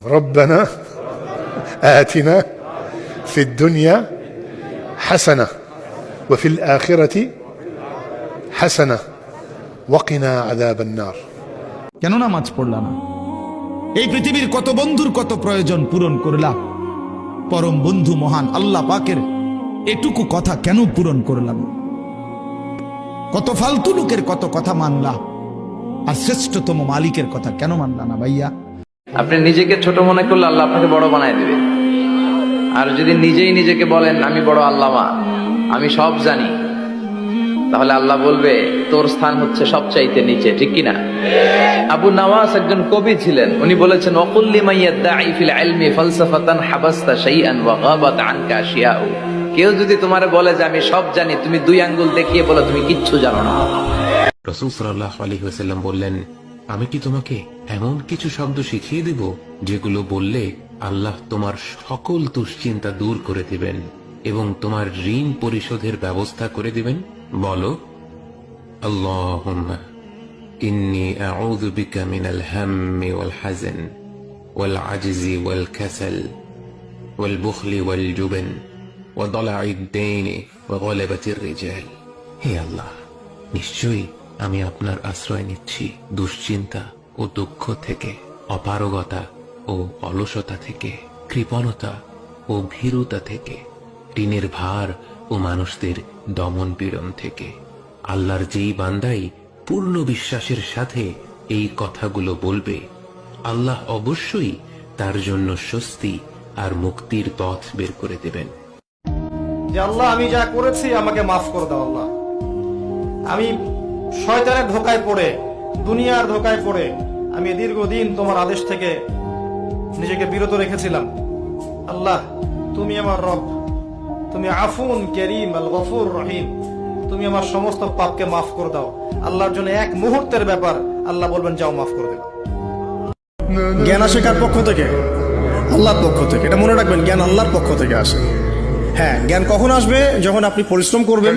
ربنا آتنا في الدنيا حسنة وفي الآخرة حسنة وقنا عذاب النار। কেন নামাজ পড়লা না? এই পৃথিবীর কত বন্ধুর কত প্রয়োজন পূরণ করলা, পরম বন্ধু মহান আল্লাহ পাকের এটুকু কথা কেন পূরণ করলাম? কত ফালতু লোকের কত কথা মানলা, আর শ্রেষ্ঠতম মালিকের কথা কেন মানলা না ভাইয়া? আপনি নিজেকে ছোট মনে করলে আল্লাহ আপনাকে বড় বানায় দিবে। আর যদি নিজেই নিজেকে বলেন আমি বড় আল্লামা, আমি সব জানি, তাহলে আল্লাহ বলবে তোর স্থান হচ্ছে সবচাইতে নিচে, ঠিক কিনা? আবু নাওয়াস একজন কবি ছিলেন, উনি বলেছেন ওয়াকুল্লি মাইয়াদাঈ ফিল ইলমি ফালসাফাতান হাবাসতা শাইআন ওয়া গাবাত আনকা আশিয়াউ। কেউ যদি তোমারে বলে যে আমি সব জানি, তুমি দুই আঙ্গুল দেখিয়ে বলো তুমি কিচ্ছু জানো না। রাসূল সাল্লাল্লাহু আলাইহি ওয়াসাল্লাম বললেন, আমি কি তোমাকে এমন কিছু শব্দ শিখিয়ে দিব যেগুলো বললে আল্লাহ তোমার সকল দুশ্চিন্তা দূর করে দিবেন এবং তোমার ঋণ পরিশোধের ব্যবস্থা করে দিবেন? বলো, আল্লাহুম্মা ইন্নী আউযু বিকা মিনাল হাম্মি ওয়াল হাযান ওয়াল আজজি ওয়াল কাসাল ওয়াল বুখলি ওয়াল জুবন ওয়া দালা'id দাইনি ওয়া গলাবাতির রিজাল। হে আল্লাহ, নিশ্চয়ই আমি আপনার আশ্রয় নিচ্ছি দুশ্চিন্তা ও দুঃখ থেকে, অপারগতা ও অলসতা থেকে, কৃপণতা ও ভীরুতা থেকে, ঋণের ভার ও মানুষদের দমন পীড়ন থেকে। আল্লাহর যেই বান্দাই পূর্ণ বিশ্বাসের সাথে এই কথাগুলো বলবে, আল্লাহ অবশ্যই তার জন্য স্বস্তি আর মুক্তির পথ বের করে দেবেন। যে আল্লাহ আমি যা করেছি আমাকে মাফ করে দাও আল্লাহ। আমি শয়তানের ধোকায় পড়ে, দুনিয়ার ধোকায় পড়ে আমি দীর্ঘদিন তোমার আদেশ থেকে নিজেকে বিরত রেখেছিলাম। আল্লাহ তুমি আমার রব, তুমি আফুন কারীম আল গফুর রহিম, তুমি আমার সমস্ত পাপকে মাফ করে দাও। আল্লাহর জন্য এক মুহূর্তের ব্যাপার, আল্লাহ বলবেন যাও মাফ করে দিলাম। জ্ঞান আসে কার পক্ষ থেকে? আল্লাহর পক্ষ থেকে। এটা মনে রাখবেন, জ্ঞান আল্লাহর পক্ষ থেকে আসে। হ্যাঁ, জ্ঞান কখন আসবে? যখন আপনি পরিশ্রম করবেন,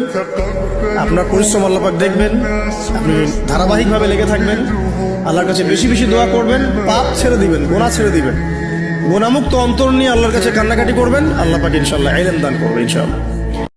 আপনার পরিশ্রম আল্লাহ পাক দেখবেন, আপনি ধারাবাহিকভাবে লেগে থাকবেন, আল্লাহর কাছে বেশি বেশি দোয়া করবেন, পাপ ছেড়ে দিবেন, গুনাহ ছেড়ে দিবেন, গুনাহমুক্ত অন্তর নিয়ে আল্লাহর কাছে কান্নাকাটি করবেন, আল্লাহ পাক ইনশাআল্লাহ ইলম দান করবে ইনশাআল্লাহ।